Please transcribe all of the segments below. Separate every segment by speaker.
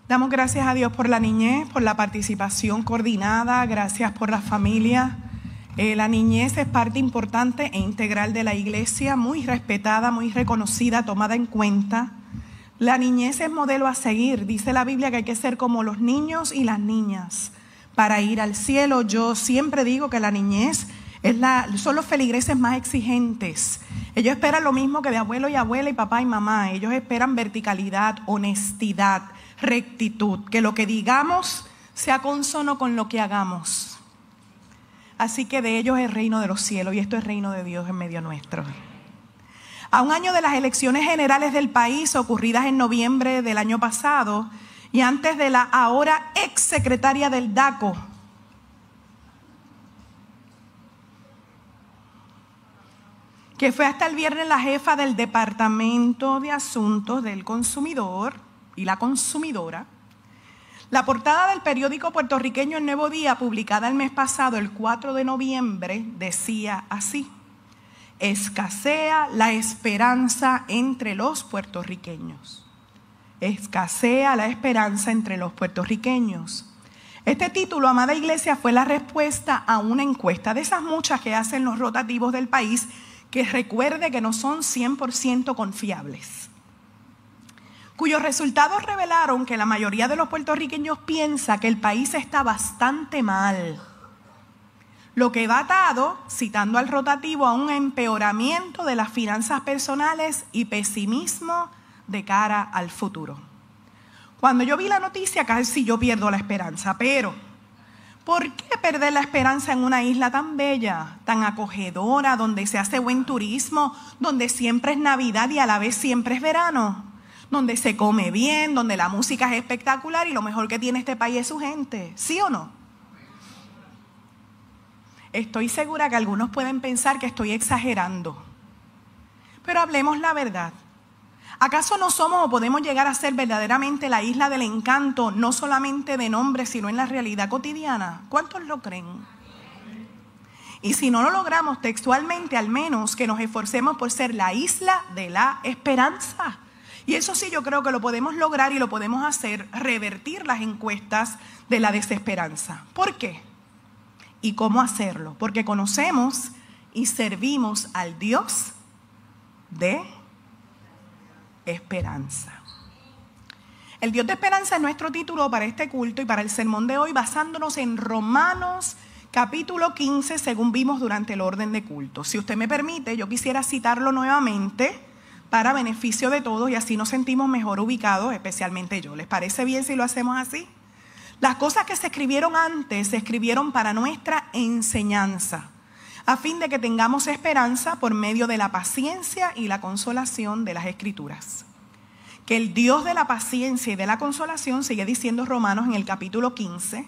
Speaker 1: Damos gracias a Dios por la niñez, por la participación coordinada, gracias por la familia. La niñez es parte importante e integral de la iglesia, muy respetada, muy reconocida, tomada en cuenta. La niñez es modelo a seguir. Dice la Biblia que hay que ser como los niños y las niñas para ir al cielo. Yo siempre digo que la niñez son los feligreses más exigentes. Ellos esperan lo mismo que de abuelo y abuela y papá y mamá. Ellos esperan verticalidad, honestidad, rectitud, que lo que digamos sea consono con lo que hagamos. Así que de ellos es el reino de los cielos y esto es reino de Dios en medio nuestro. A un año de las elecciones generales del país ocurridas en noviembre del año pasado y antes de la ahora ex secretaria del DACO, que fue hasta el viernes la jefa del Departamento de Asuntos del Consumidor y la consumidora, la portada del periódico puertorriqueño El Nuevo Día, publicada el mes pasado, el 4 de noviembre, decía así: escasea la esperanza entre los puertorriqueños. Escasea la esperanza entre los puertorriqueños. Este título, amada iglesia, fue la respuesta a una encuesta de esas muchas que hacen los rotativos del país, que recuerde que no son 100% confiables, cuyos resultados revelaron que la mayoría de los puertorriqueños piensa que el país está bastante mal, lo que va atado, citando al rotativo, a un empeoramiento de las finanzas personales y pesimismo de cara al futuro. Cuando yo vi la noticia, casi yo pierdo la esperanza, pero ¿por qué perder la esperanza en una isla tan bella, tan acogedora, donde se hace buen turismo, donde siempre es Navidad y a la vez siempre es verano, donde se come bien, donde la música es espectacular y lo mejor que tiene este país es su gente? ¿Sí o no? Estoy segura que algunos pueden pensar que estoy exagerando, pero hablemos la verdad. ¿Acaso no somos o podemos llegar a ser verdaderamente la isla del encanto, no solamente de nombre, sino en la realidad cotidiana? ¿Cuántos lo creen? Y si no lo logramos textualmente, al menos que nos esforcemos por ser la isla de la esperanza. Y eso sí, yo creo que lo podemos lograr y lo podemos hacer, revertir las encuestas de la desesperanza. ¿Por qué? ¿Y cómo hacerlo? Porque conocemos y servimos al Dios de esperanza. El Dios de esperanza es nuestro título para este culto y para el sermón de hoy, basándonos en Romanos capítulo 15, según vimos durante el orden de culto. Si usted me permite, yo quisiera citarlo nuevamente para beneficio de todos y así nos sentimos mejor ubicados, especialmente yo. ¿Les parece bien si lo hacemos así? Las cosas que se escribieron antes se escribieron para nuestra enseñanza, a fin de que tengamos esperanza por medio de la paciencia y la consolación de las Escrituras. Que el Dios de la paciencia y de la consolación, sigue diciendo Romanos en el capítulo 15,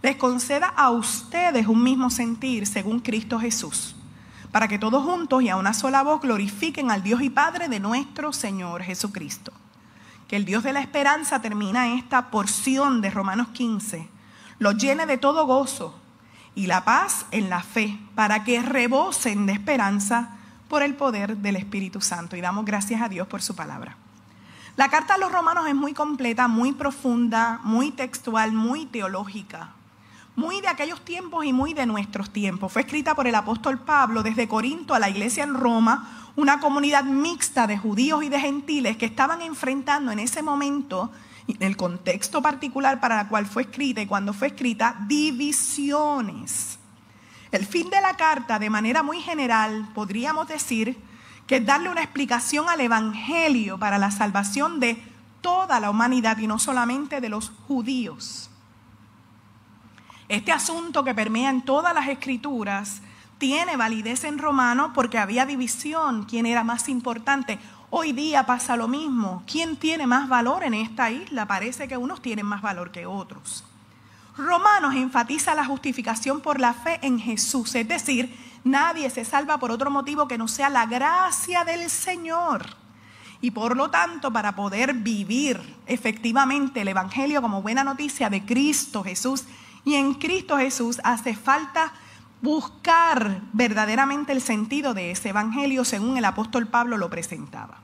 Speaker 1: les conceda a ustedes un mismo sentir según Cristo Jesús, para que todos juntos y a una sola voz glorifiquen al Dios y Padre de nuestro Señor Jesucristo. Que el Dios de la esperanza, termina esta porción de Romanos 15, los llene de todo gozo y la paz en la fe, para que rebosen de esperanza por el poder del Espíritu Santo. Y damos gracias a Dios por su palabra. La carta a los Romanos es muy completa, muy profunda, muy textual, muy teológica, muy de aquellos tiempos y muy de nuestros tiempos. Fue escrita por el apóstol Pablo desde Corinto a la iglesia en Roma, una comunidad mixta de judíos y de gentiles que estaban enfrentando en ese momento, en el contexto particular para el cual fue escrita y cuando fue escrita, divisiones. El fin de la carta, de manera muy general, podríamos decir que es darle una explicación al evangelio para la salvación de toda la humanidad y no solamente de los judíos. Este asunto que permea en todas las escrituras tiene validez en Romanos porque había división. ¿Quién era más importante? Hoy día pasa lo mismo. ¿Quién tiene más valor en esta isla? Parece que unos tienen más valor que otros. Romanos enfatiza la justificación por la fe en Jesús. Es decir, nadie se salva por otro motivo que no sea la gracia del Señor. Y por lo tanto, para poder vivir efectivamente el evangelio como buena noticia de Cristo Jesús, y en Cristo Jesús hace falta buscar verdaderamente el sentido de ese evangelio según el apóstol Pablo lo presentaba.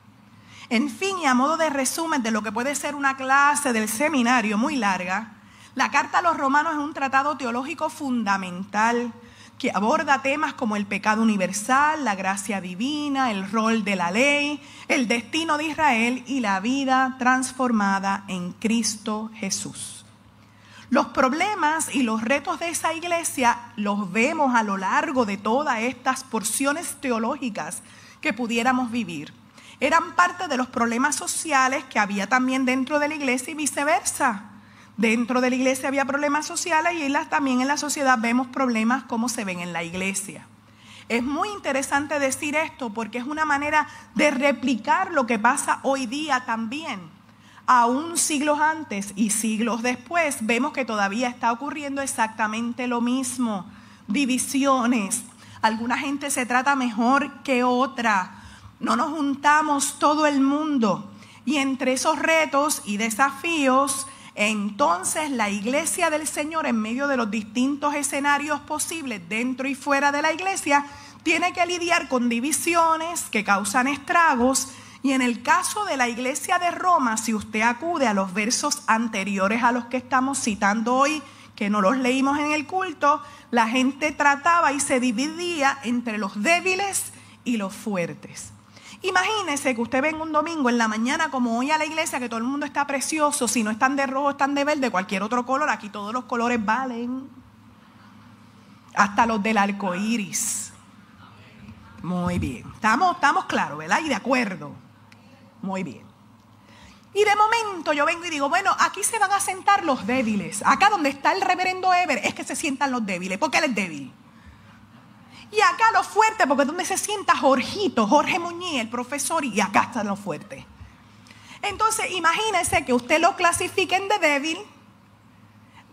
Speaker 1: En fin, y a modo de resumen de lo que puede ser una clase del seminario muy larga, la Carta a los Romanos es un tratado teológico fundamental que aborda temas como el pecado universal, la gracia divina, el rol de la ley, el destino de Israel y la vida transformada en Cristo Jesús. Los problemas y los retos de esa iglesia los vemos a lo largo de todas estas porciones teológicas que pudiéramos vivir. Eran parte de los problemas sociales que había también dentro de la iglesia y viceversa. Dentro de la iglesia había problemas sociales y también en la sociedad vemos problemas como se ven en la iglesia. Es muy interesante decir esto porque es una manera de replicar lo que pasa hoy día también. Aún siglos antes y siglos después vemos que todavía está ocurriendo exactamente lo mismo. Divisiones. Alguna gente se trata mejor que otra. No nos juntamos todo el mundo. Y entre esos retos y desafíos, entonces la iglesia del Señor, en medio de los distintos escenarios posibles dentro y fuera de la iglesia, tiene que lidiar con divisiones que causan estragos. Y en el caso de la iglesia de Roma, si usted acude a los versos anteriores a los que estamos citando hoy, que no los leímos en el culto, la gente trataba y se dividía entre los débiles y los fuertes. Imagínese que usted venga un domingo en la mañana como hoy a la iglesia, que todo el mundo está precioso, si no están de rojo, están de verde, cualquier otro color, aquí todos los colores valen, hasta los del arco iris. Muy bien, estamos claros, ¿verdad? Y de acuerdo, muy bien. Y de momento yo vengo y digo, bueno, aquí se van a sentar los débiles, acá donde está el reverendo Ever es que se sientan los débiles, porque él es débil. Y acá los fuertes, porque es donde se sienta Jorge Muñiz, el profesor, y acá están los fuertes. Entonces, imagínense que usted lo clasifiquen de débil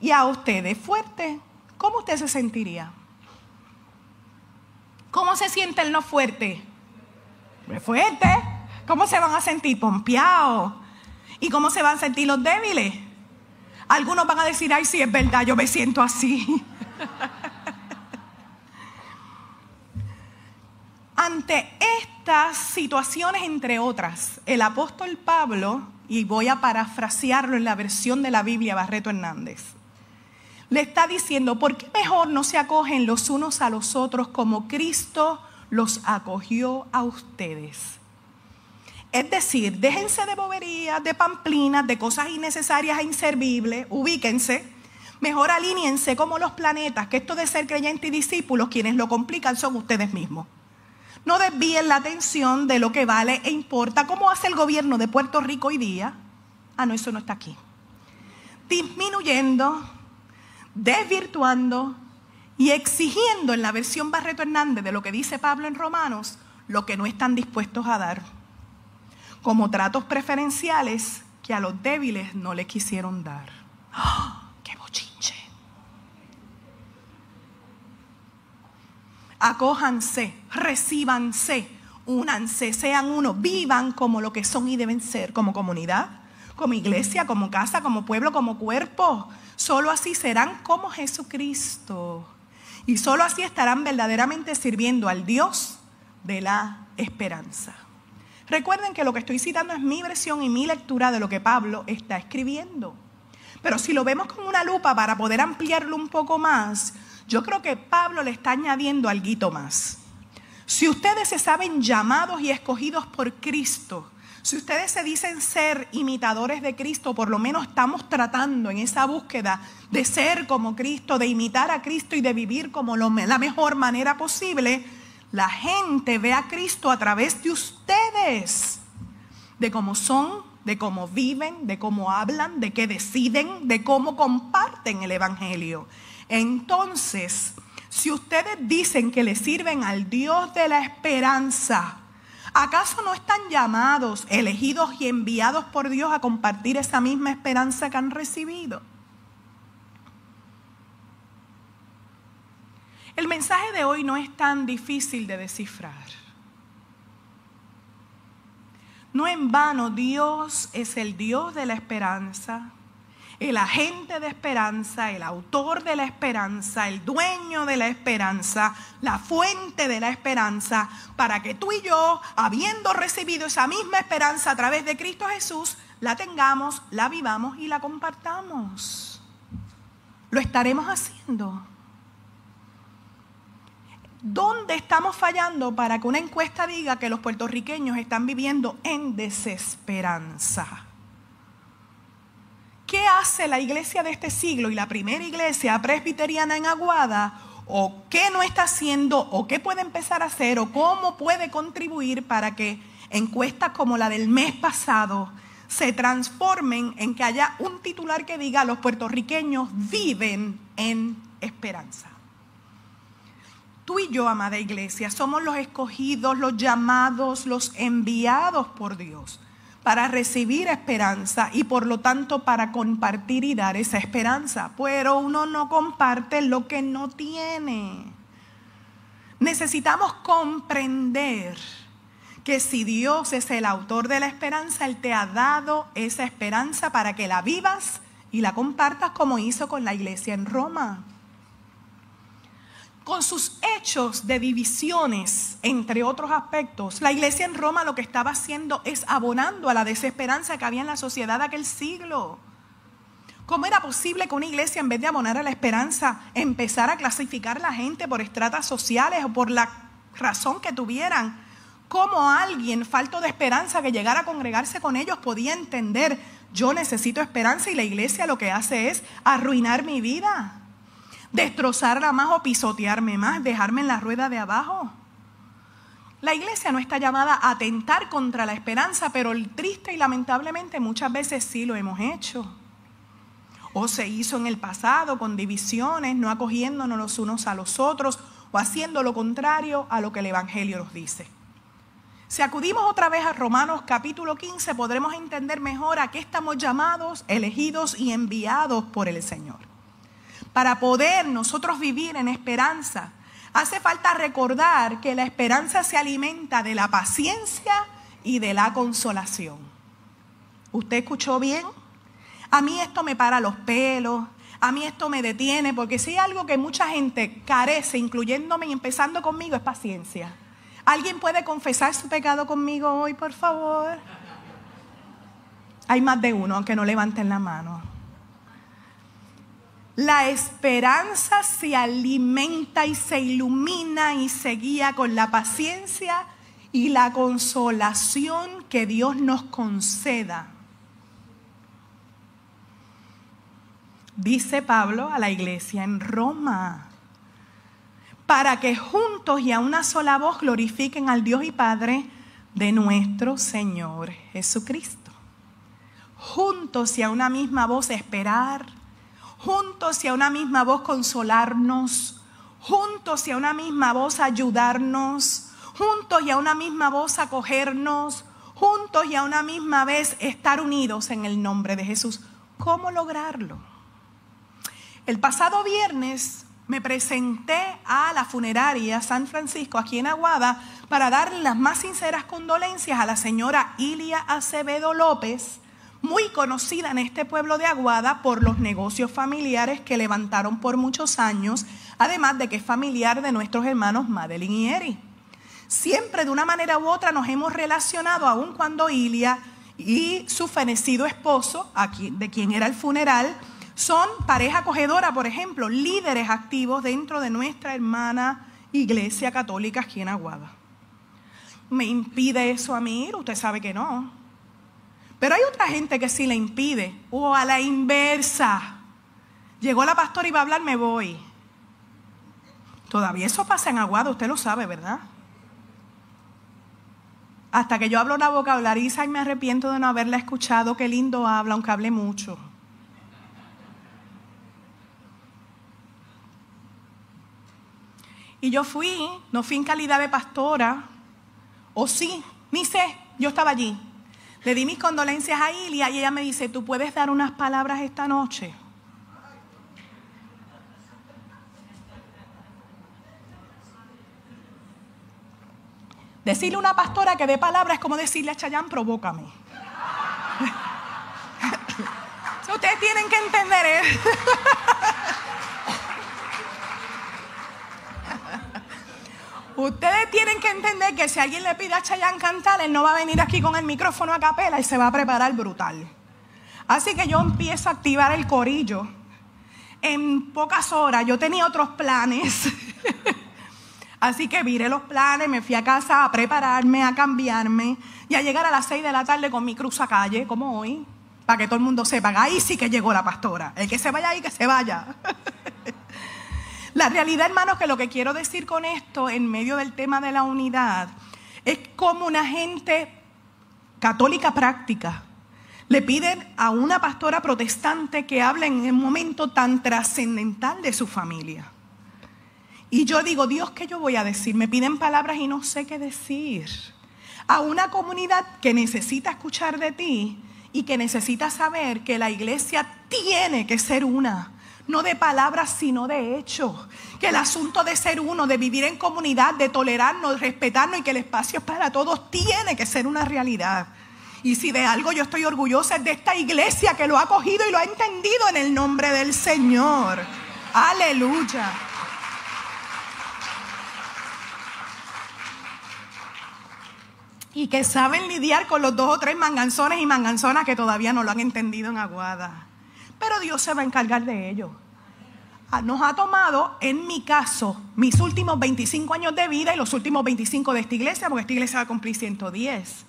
Speaker 1: y a usted de fuerte. ¿Cómo usted se sentiría? ¿Cómo se sienten los fuertes? Fuertes. ¿Cómo se van a sentir? Pompeados. ¿Y cómo se van a sentir los débiles? Algunos van a decir, ay, sí, es verdad, yo me siento así. Ante estas situaciones, entre otras, el apóstol Pablo, y voy a parafrasearlo en la versión de la Biblia Barreto Hernández, le está diciendo, ¿por qué mejor no se acogen los unos a los otros como Cristo los acogió a ustedes? Es decir, déjense de boberías, de pamplinas, de cosas innecesarias e inservibles, ubíquense, mejor alíñense como los planetas, que esto de ser creyente y discípulos, quienes lo complican son ustedes mismos. No desvíen la atención de lo que vale e importa. ¿Cómo hace el gobierno de Puerto Rico hoy día? Ah, no, eso no está aquí. Disminuyendo, desvirtuando y exigiendo en la versión Barreto Hernández de lo que dice Pablo en Romanos, lo que no están dispuestos a dar. Como tratos preferenciales que a los débiles no le quisieron dar. ¡Oh, qué bochinche! Acójanse, recíbanse, únanse, sean uno, vivan como lo que son y deben ser, como comunidad, como iglesia, como casa, como pueblo, como cuerpo. Solo así serán como Jesucristo. Y solo así estarán verdaderamente sirviendo al Dios de la esperanza. Recuerden que lo que estoy citando es mi versión y mi lectura de lo que Pablo está escribiendo. Pero si lo vemos con una lupa para poder ampliarlo un poco más, yo creo que Pablo le está añadiendo algo más. Si ustedes se saben llamados y escogidos por Cristo, si ustedes se dicen ser imitadores de Cristo, por lo menos estamos tratando en esa búsqueda de ser como Cristo, de imitar a Cristo y de vivir como la mejor manera posible, la gente ve a Cristo a través de ustedes, de cómo son, de cómo viven, de cómo hablan, de qué deciden, de cómo comparten el Evangelio. Entonces, si ustedes dicen que le sirven al Dios de la esperanza, ¿acaso no están llamados, elegidos y enviados por Dios a compartir esa misma esperanza que han recibido? El mensaje de hoy no es tan difícil de descifrar. No en vano, Dios es el Dios de la esperanza. el agente de esperanza, el autor de la esperanza, el dueño de la esperanza, la fuente de la esperanza, para que tú y yo, habiendo recibido esa misma esperanza a través de Cristo Jesús, la tengamos, la vivamos y la compartamos. Lo estaremos haciendo. ¿Dónde estamos fallando para que una encuesta diga que los puertorriqueños están viviendo en desesperanza? ¿Qué hace la iglesia de este siglo y la primera iglesia presbiteriana en Aguada? ¿O qué no está haciendo? ¿O qué puede empezar a hacer? ¿O cómo puede contribuir para que encuestas como la del mes pasado se transformen en que haya un titular que diga: los puertorriqueños viven en esperanza? Tú y yo, amada iglesia, somos los escogidos, los llamados, los enviados por Dios para recibir esperanza y por lo tanto para compartir y dar esa esperanza. Pero uno no comparte lo que no tiene. Necesitamos comprender que si Dios es el autor de la esperanza, Él te ha dado esa esperanza para que la vivas y la compartas, como hizo con la iglesia en Roma. Con sus hechos de divisiones, entre otros aspectos, la iglesia en Roma lo que estaba haciendo es abonando a la desesperanza que había en la sociedad de aquel siglo. ¿Cómo era posible que una iglesia, en vez de abonar a la esperanza, empezara a clasificar a la gente por estratas sociales o por la razón que tuvieran? ¿Cómo alguien falto de esperanza que llegara a congregarse con ellos podía entender: yo necesito esperanza, y la iglesia lo que hace es arruinar mi vida, destrozarla más o pisotearme más, dejarme en la rueda de abajo? La iglesia no está llamada a atentar contra la esperanza, pero triste y lamentablemente muchas veces sí lo hemos hecho. O se hizo en el pasado con divisiones, no acogiéndonos los unos a los otros, o haciendo lo contrario a lo que el Evangelio nos dice. Si acudimos otra vez a Romanos capítulo 15, podremos entender mejor a qué estamos llamados, elegidos y enviados por el Señor. Para poder nosotros vivir en esperanza, hace falta recordar que la esperanza se alimenta de la paciencia y de la consolación. ¿Usted escuchó bien? A mí esto me para los pelos, a mí esto me detiene, porque si hay algo que mucha gente carece, incluyéndome y empezando conmigo, es paciencia. ¿Alguien puede confesar su pecado conmigo hoy, por favor? Hay más de uno, aunque no levanten la mano. La esperanza se alimenta y se ilumina y se guía con la paciencia y la consolación que Dios nos conceda. Dice Pablo a la iglesia en Roma: para que juntos y a una sola voz glorifiquen al Dios y Padre de nuestro Señor Jesucristo. Juntos y a una misma voz esperar, juntos y a una misma voz consolarnos, juntos y a una misma voz ayudarnos, juntos y a una misma voz acogernos, juntos y a una misma vez estar unidos en el nombre de Jesús. ¿Cómo lograrlo? El pasado viernes me presenté a la funeraria San Francisco aquí en Aguada para darle las más sinceras condolencias a la señora Ilia Acevedo López, muy conocida en este pueblo de Aguada por los negocios familiares que levantaron por muchos años, además de que es familiar de nuestros hermanos Madeline y Eri. Siempre de una manera u otra nos hemos relacionado, aun cuando Ilia y su fenecido esposo, aquí, de quien era el funeral, son pareja acogedora, por ejemplo, líderes activos dentro de nuestra hermana iglesia católica aquí en Aguada. ¿Me impide eso a mí ir? Usted sabe que no. Pero hay otra gente que sí le impide, o a la inversa. Llegó la pastora y va a hablar, me voy. Todavía eso pasa en Aguada, usted lo sabe, ¿verdad? Hasta que yo abro la boca a hablar, Isa, y me arrepiento de no haberla escuchado. Qué lindo habla, aunque hable mucho. Y yo no fui en calidad de pastora, o sí, ni sé, yo estaba allí. Le di mis condolencias a Ilia y ella me dice: ¿tú puedes dar unas palabras esta noche? Decirle a una pastora que dé palabras es como decirle a Chayanne: provócame. Usted Ustedes tienen que entender esto. Ustedes tienen que entender que si alguien le pide a Chayanne cantar, él no va a venir aquí con el micrófono a capela y se va a preparar brutal. Así que yo empiezo a activar el corillo. En pocas horas, yo tenía otros planes. Así que viré los planes, me fui a casa a prepararme, a cambiarme y a llegar a las 6 de la tarde con mi cruzacalle, como hoy, para que todo el mundo sepa que ahí sí que llegó la pastora. El que se vaya ahí, que se vaya. La realidad, hermanos, que lo que quiero decir con esto, en medio del tema de la unidad, es como una gente católica práctica le piden a una pastora protestante que hable en un momento tan trascendental de su familia. Y yo digo, Dios, ¿qué yo voy a decir? Me piden palabras y no sé qué decir. A una comunidad que necesita escuchar de ti y que necesita saber que la iglesia tiene que ser una. No de palabras, sino de hechos. Que el asunto de ser uno, de vivir en comunidad, de tolerarnos, de respetarnos y que el espacio es para todos, tiene que ser una realidad. Y si de algo yo estoy orgullosa es de esta iglesia que lo ha cogido y lo ha entendido en el nombre del Señor. Aleluya. Y que saben lidiar con los 2 o 3 manganzones y manganzonas que todavía no lo han entendido en Aguada. Pero Dios se va a encargar de ello. Nos ha tomado, en mi caso, mis últimos 25 años de vida y los últimos 25 de esta iglesia, porque esta iglesia va a cumplir 110.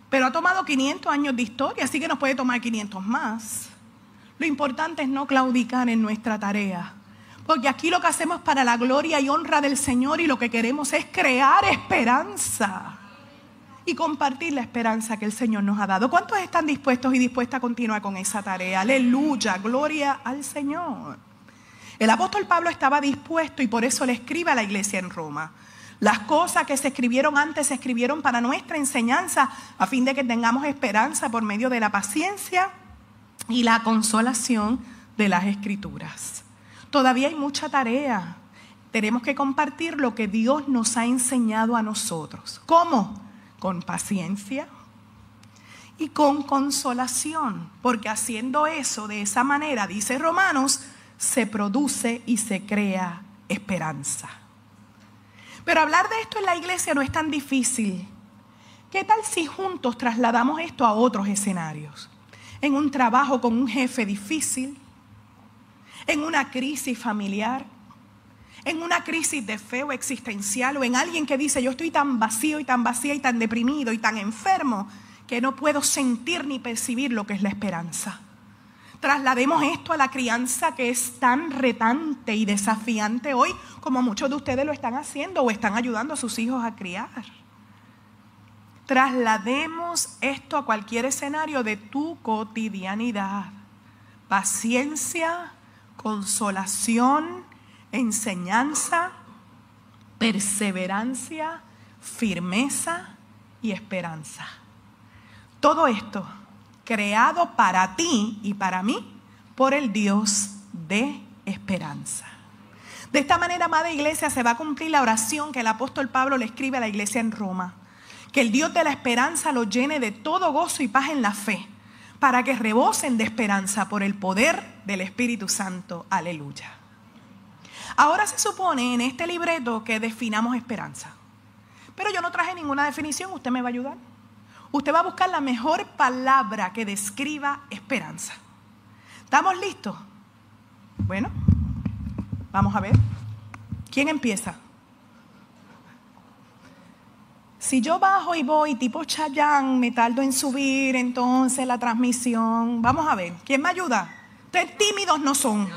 Speaker 1: Pero ha tomado 500 años de historia, así que nos puede tomar 500 más. Lo importante es no claudicar en nuestra tarea. Porque aquí lo que hacemos es para la gloria y honra del Señor y lo que queremos es crear esperanza. Y compartir la esperanza que el Señor nos ha dado. ¿Cuántos están dispuestos y dispuestas a continuar con esa tarea? Aleluya, gloria al Señor. El apóstol Pablo estaba dispuesto y por eso le escribe a la iglesia en Roma. Las cosas que se escribieron antes se escribieron para nuestra enseñanza, a fin de que tengamos esperanza por medio de la paciencia y la consolación de las Escrituras. Todavía hay mucha tarea. Tenemos que compartir lo que Dios nos ha enseñado a nosotros. ¿Cómo? Con paciencia y con consolación, porque haciendo eso de esa manera, dice Romanos, se produce y se crea esperanza. Pero hablar de esto en la iglesia no es tan difícil. ¿Qué tal si juntos trasladamos esto a otros escenarios? En un trabajo con un jefe difícil, en una crisis familiar, en una crisis de fe o existencial, o en alguien que dice, yo estoy tan vacío y tan vacía y tan deprimido y tan enfermo que no puedo sentir ni percibir lo que es la esperanza. Traslademos esto a la crianza que es tan retante y desafiante hoy, como muchos de ustedes lo están haciendo o están ayudando a sus hijos a criar. Traslademos esto a cualquier escenario de tu cotidianidad. Paciencia, consolación, enseñanza, perseverancia, firmeza y esperanza. Todo esto creado para ti y para mí por el Dios de esperanza. De esta manera, amada iglesia, se va a cumplir la oración que el apóstol Pablo le escribe a la iglesia en Roma. Que el Dios de la esperanza los llene de todo gozo y paz en la fe, para que rebosen de esperanza por el poder del Espíritu Santo. Aleluya. Ahora se supone en este libreto que definamos esperanza. Pero yo no traje ninguna definición, usted me va a ayudar. Usted va a buscar la mejor palabra que describa esperanza. ¿Estamos listos? Bueno, vamos a ver. ¿Quién empieza? Si yo bajo y voy tipo Chayanne, me tardo en subir entonces la transmisión. Vamos a ver, ¿quién me ayuda? Ustedes tímidos no son.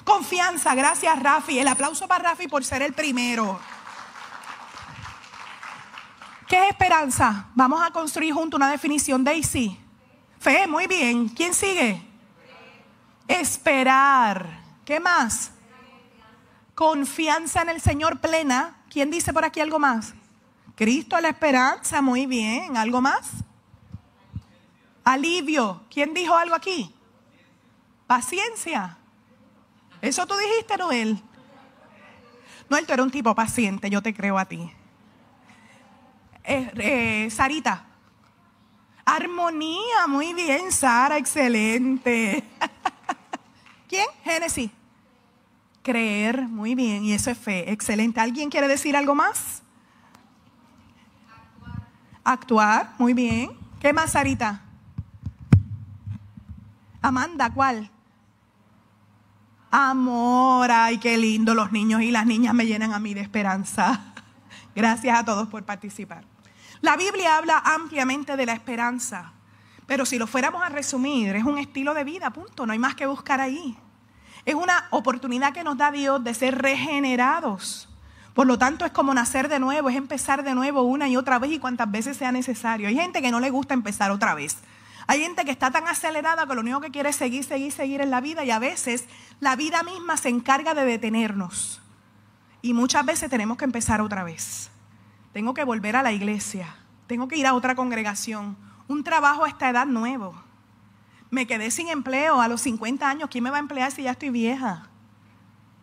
Speaker 1: Confianza, gracias Rafi. El aplauso para Rafi por ser el primero. ¿Qué es esperanza? Vamos a construir juntos una definición. Daisy. Fe, muy bien. ¿Quién sigue? Esperar. ¿Qué más? Confianza en el Señor plena. ¿Quién dice por aquí algo más? Cristo la esperanza, muy bien. ¿Algo más? Alivio. ¿Quién dijo algo aquí? Paciencia. ¿Eso tú dijiste, Noel? Noel, tú eres un tipo paciente, yo te creo a ti. Sarita. Armonía, muy bien, Sara, excelente. Génesis? Creer, muy bien, y eso es fe, excelente. ¿Alguien quiere decir algo más? Actuar, muy bien. ¿Qué más, Sarita? Amanda, ¿cuál? Amor, ay, qué lindo, los niños y las niñas me llenan a mí de esperanza. Gracias a todos por participar. La Biblia habla ampliamente de la esperanza, pero si lo fuéramos a resumir, es un estilo de vida, punto, no hay más que buscar ahí. Es una oportunidad que nos da Dios de ser regenerados. Por lo tanto, es como nacer de nuevo, es empezar de nuevo una y otra vez y cuantas veces sea necesario. Hay gente que no le gusta empezar otra vez. Hay gente que está tan acelerada que lo único que quiere es seguir en la vida, y a veces la vida misma se encarga de detenernos. Y muchas veces tenemos que empezar otra vez. Tengo que volver a la iglesia, tengo que ir a otra congregación, un trabajo a esta edad nuevo. Me quedé sin empleo a los 50 años, ¿quién me va a emplear si ya estoy vieja?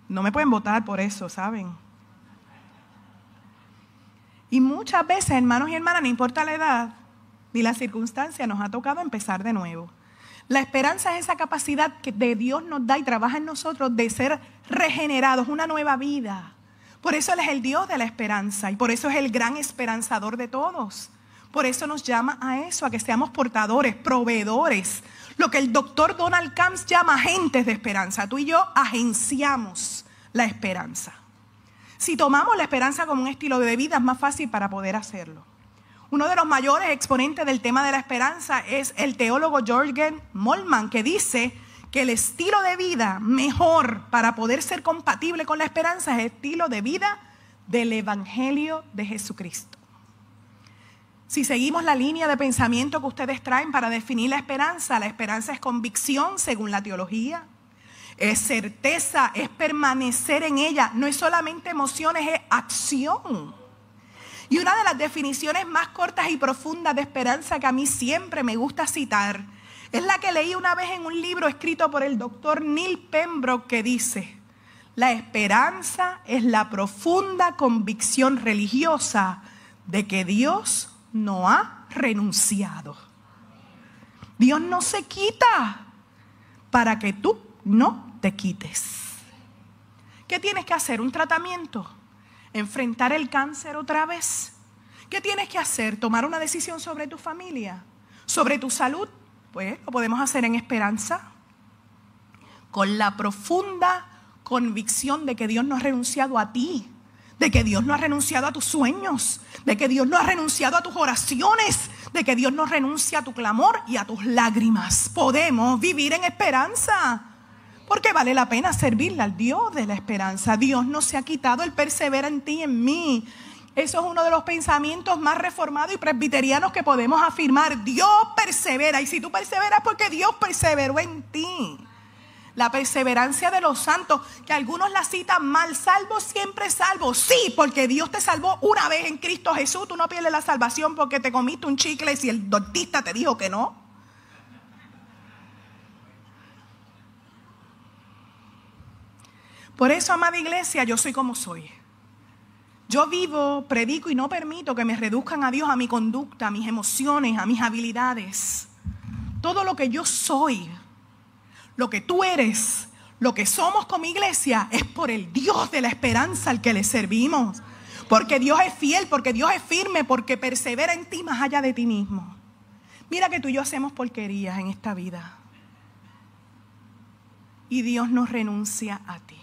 Speaker 1: No me pueden votar por eso, ¿saben? Y muchas veces, hermanos y hermanas, no importa la edad ni la circunstancia, nos ha tocado empezar de nuevo. La esperanza es esa capacidad que de Dios nos da y trabaja en nosotros de ser regenerados, una nueva vida. Por eso Él es el Dios de la esperanza y por eso es el gran esperanzador de todos. Por eso nos llama a eso, a que seamos portadores, proveedores. Lo que el doctor Donald Camps llama agentes de esperanza. Tú y yo agenciamos la esperanza. Si tomamos la esperanza como un estilo de vida, es más fácil para poder hacerlo. Uno de los mayores exponentes del tema de la esperanza es el teólogo Jürgen Moltmann, que dice que el estilo de vida mejor para poder ser compatible con la esperanza es el estilo de vida del Evangelio de Jesucristo. Si seguimos la línea de pensamiento que ustedes traen para definir la esperanza es convicción según la teología, es certeza, es permanecer en ella, no es solamente emociones, es acción. Y una de las definiciones más cortas y profundas de esperanza que a mí siempre me gusta citar es la que leí una vez en un libro escrito por el doctor Neil Pembroke, que dice: la esperanza es la profunda convicción religiosa de que Dios no ha renunciado. Dios no se quita para que tú no te quites. ¿Qué tienes que hacer? ¿Un tratamiento? ¿Enfrentar el cáncer otra vez? ¿Qué tienes que hacer? ¿Tomar una decisión sobre tu familia? ¿Sobre tu salud? Pues lo podemos hacer en esperanza, con la profunda convicción de que Dios no ha renunciado a ti, de que Dios no ha renunciado a tus sueños, de que Dios no ha renunciado a tus oraciones, de que Dios no renuncia a tu clamor y a tus lágrimas. Podemos vivir en esperanza, porque vale la pena servirle al Dios de la esperanza. Dios no se ha quitado, Él persevera en ti y en mí. Eso es uno de los pensamientos más reformados y presbiterianos que podemos afirmar. Dios persevera, y si tú perseveras, porque Dios perseveró en ti. La perseverancia de los santos, que algunos la citan mal: salvo, siempre salvo. Sí, porque Dios te salvó una vez en Cristo Jesús. Tú no pierdes la salvación porque te comiste un chicle si el dentista te dijo que no. Por eso, amada iglesia, yo soy como soy. Yo vivo, predico y no permito que me reduzcan a Dios, a mi conducta, a mis emociones, a mis habilidades. Todo lo que yo soy, lo que tú eres, lo que somos como iglesia, es por el Dios de la esperanza al que le servimos. Porque Dios es fiel, porque Dios es firme, porque persevera en ti más allá de ti mismo. Mira que tú y yo hacemos porquerías en esta vida. Y Dios no renuncia a ti.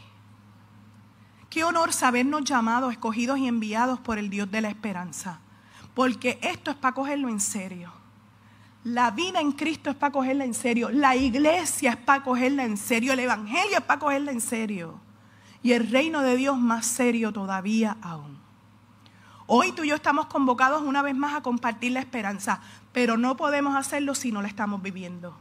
Speaker 1: Qué honor sabernos llamados, escogidos y enviados por el Dios de la esperanza. Porque esto es para cogerlo en serio. La vida en Cristo es para cogerla en serio. La iglesia es para cogerla en serio. El evangelio es para cogerla en serio. Y el reino de Dios más serio todavía aún. Hoy tú y yo estamos convocados una vez más a compartir la esperanza. Pero no podemos hacerlo si no la estamos viviendo.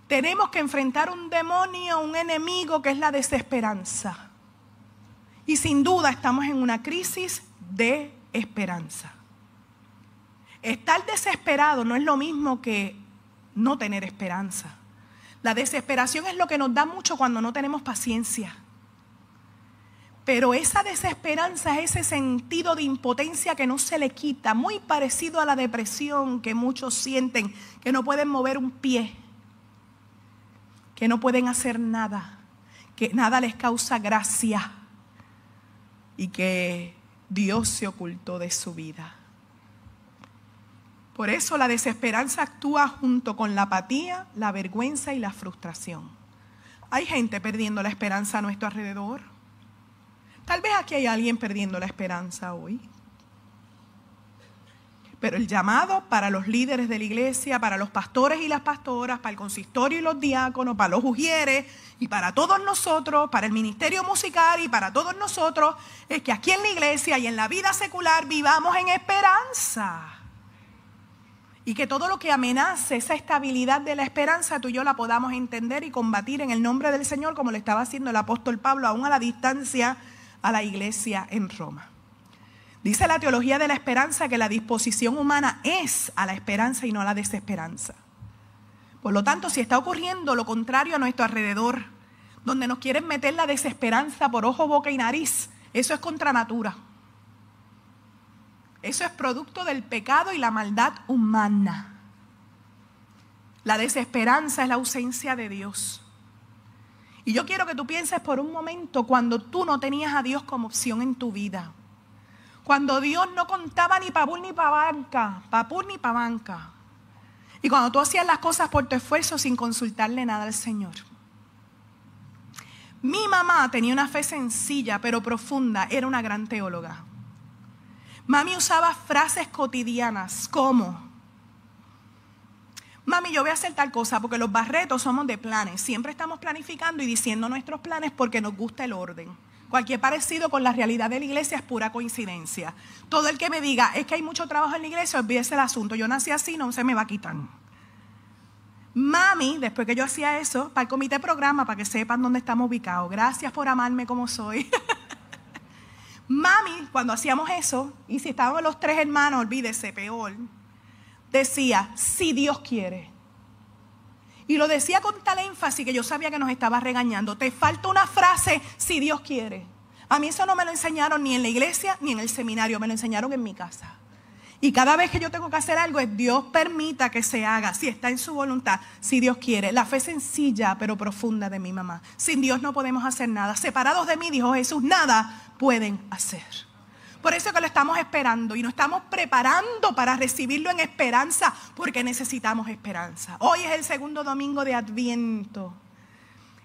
Speaker 1: Tenemos que enfrentar un demonio, un enemigo, que es la desesperanza. Y sin duda estamos en una crisis de esperanza. Estar desesperado no es lo mismo que no tener esperanza. La desesperación es lo que nos da mucho cuando no tenemos paciencia. Pero esa desesperanza es ese sentido de impotencia que no se le quita, muy parecido a la depresión que muchos sienten, que no pueden mover un pie. que no pueden hacer nada, que nada les causa gracia y que Dios se ocultó de su vida. Por eso la desesperanza actúa junto con la apatía, la vergüenza y la frustración. Hay gente perdiendo la esperanza a nuestro alrededor. Tal vez aquí hay alguien perdiendo la esperanza hoy. Pero el llamado para los líderes de la iglesia, para los pastores y las pastoras, para el consistorio y los diáconos, para los ujieres y para todos nosotros, para el ministerio musical y para todos nosotros, es que aquí en la iglesia y en la vida secular vivamos en esperanza. Y que todo lo que amenace esa estabilidad de la esperanza, tú y yo la podamos entender y combatir en el nombre del Señor, como le estaba haciendo el apóstol Pablo, aún a la distancia, a la iglesia en Roma. Dice la teología de la esperanza que la disposición humana es a la esperanza y no a la desesperanza. Por lo tanto, si está ocurriendo lo contrario a nuestro alrededor, donde nos quieren meter la desesperanza por ojo, boca y nariz, eso es contra natura. Eso es producto del pecado y la maldad humana. La desesperanza es la ausencia de Dios. Y yo quiero que tú pienses por un momento cuando tú no tenías a Dios como opción en tu vida. Cuando Dios no contaba ni pa' burro ni pa' banca, pa' pur ni pa' banca. Y cuando tú hacías las cosas por tu esfuerzo sin consultarle nada al Señor. Mi mamá tenía una fe sencilla pero profunda, era una gran teóloga. Mami usaba frases cotidianas como: mami, yo voy a hacer tal cosa, porque los Barretos somos de planes. Siempre estamos planificando y diciendo nuestros planes porque nos gusta el orden. Cualquier parecido con la realidad de la iglesia es pura coincidencia. Todo el que me diga, es que hay mucho trabajo en la iglesia, olvídese el asunto. Yo nací así, no se me va a quitar. Mami, después que yo hacía eso, para el comité programa, para que sepan dónde estamos ubicados. Gracias por amarme como soy. Mami, cuando hacíamos eso, y si estábamos los tres hermanos, olvídese, peor, decía, si Dios quiere. Y lo decía con tal énfasis que yo sabía que nos estaba regañando. Te falta una frase, si Dios quiere. A mí eso no me lo enseñaron ni en la iglesia ni en el seminario, me lo enseñaron en mi casa. Y cada vez que yo tengo que hacer algo es Dios permita que se haga, si está en su voluntad, si Dios quiere. La fe sencilla pero profunda de mi mamá. Sin Dios no podemos hacer nada. Separados de mí, dijo Jesús, nada pueden hacer. Por eso es que lo estamos esperando y nos estamos preparando para recibirlo en esperanza, porque necesitamos esperanza. Hoy es el segundo domingo de Adviento.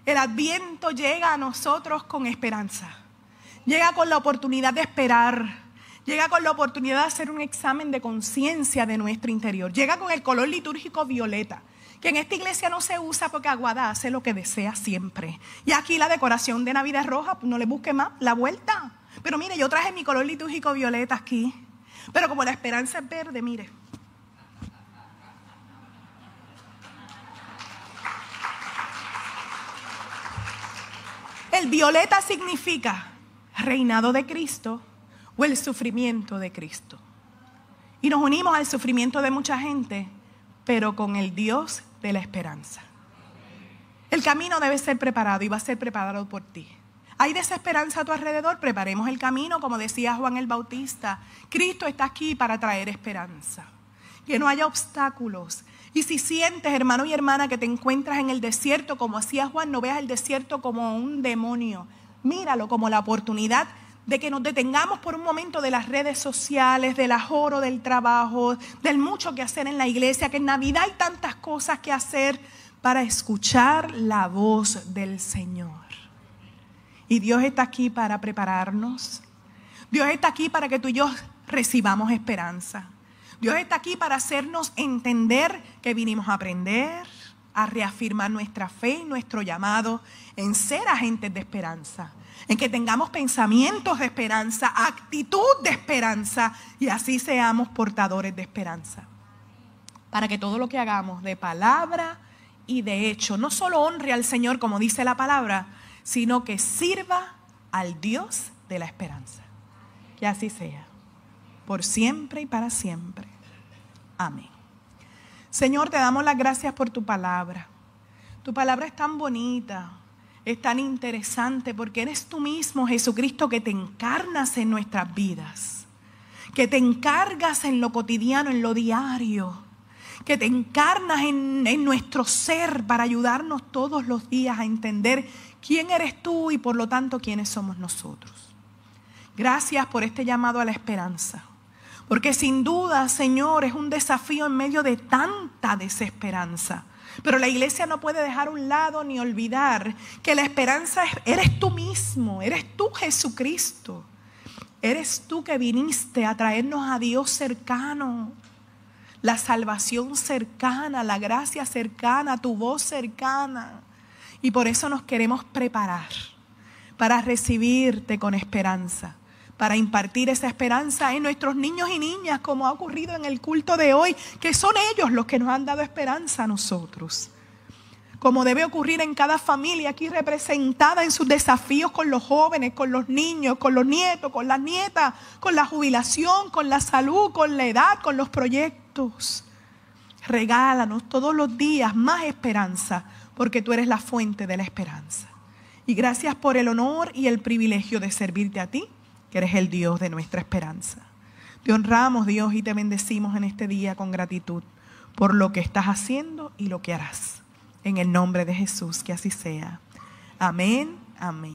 Speaker 1: El Adviento llega a nosotros con esperanza. Llega con la oportunidad de esperar. Llega con la oportunidad de hacer un examen de conciencia de nuestro interior. Llega con el color litúrgico violeta, que en esta iglesia no se usa porque Aguada hace lo que desea siempre. Y aquí la decoración de Navidad roja, no le busque más la vuelta. Pero mire, yo traje mi color litúrgico violeta aquí. Pero como la esperanza es verde, mire. El violeta significa reinado de Cristo o el sufrimiento de Cristo. Y nos unimos al sufrimiento de mucha gente, pero con el Dios de la esperanza. El camino debe ser preparado y va a ser preparado por ti. ¿Hay desesperanza a tu alrededor? Preparemos el camino, como decía Juan el Bautista. Cristo está aquí para traer esperanza. Que no haya obstáculos. Y si sientes, hermano y hermana, que te encuentras en el desierto, como hacía Juan, no veas el desierto como un demonio. Míralo como la oportunidad de que nos detengamos por un momento de las redes sociales, del ajoro del trabajo, del mucho que hacer en la iglesia, que en Navidad hay tantas cosas que hacer para escuchar la voz del Señor. Y Dios está aquí para prepararnos. Dios está aquí para que tú y yo recibamos esperanza. Dios está aquí para hacernos entender que vinimos a aprender, a reafirmar nuestra fe y nuestro llamado en ser agentes de esperanza. En que tengamos pensamientos de esperanza, actitud de esperanza y así seamos portadores de esperanza. Para que todo lo que hagamos de palabra y de hecho no solo honre al Señor como dice la palabra, sino que sirva al Dios de la esperanza. Que así sea, por siempre y para siempre. Amén. Señor, te damos las gracias por tu palabra. Tu palabra es tan bonita, es tan interesante, porque eres tú mismo, Jesucristo, que te encarnas en nuestras vidas, que te encargas en lo cotidiano, en lo diario, que te encarnas en nuestro ser para ayudarnos todos los días a entender quién eres tú y por lo tanto quiénes somos nosotros. Gracias por este llamado a la esperanza, porque sin duda, Señor, es un desafío en medio de tanta desesperanza. Pero la iglesia no puede dejar a un lado ni olvidar que la esperanza eres tú mismo, eres tú Jesucristo. Eres tú que viniste a traernos a Dios cercano, la salvación cercana, la gracia cercana, tu voz cercana. Y por eso nos queremos preparar para recibirte con esperanza, para impartir esa esperanza en nuestros niños y niñas, como ha ocurrido en el culto de hoy, que son ellos los que nos han dado esperanza a nosotros. Como debe ocurrir en cada familia aquí representada en sus desafíos con los jóvenes, con los niños, con los nietos, con las nietas, con la jubilación, con la salud, con la edad, con los proyectos. Regálanos todos los días más esperanza, porque tú eres la fuente de la esperanza. Y gracias por el honor y el privilegio de servirte a ti, que eres el Dios de nuestra esperanza. Te honramos, Dios, y te bendecimos en este día con gratitud por lo que estás haciendo y lo que harás. En el nombre de Jesús, que así sea. Amén, amén.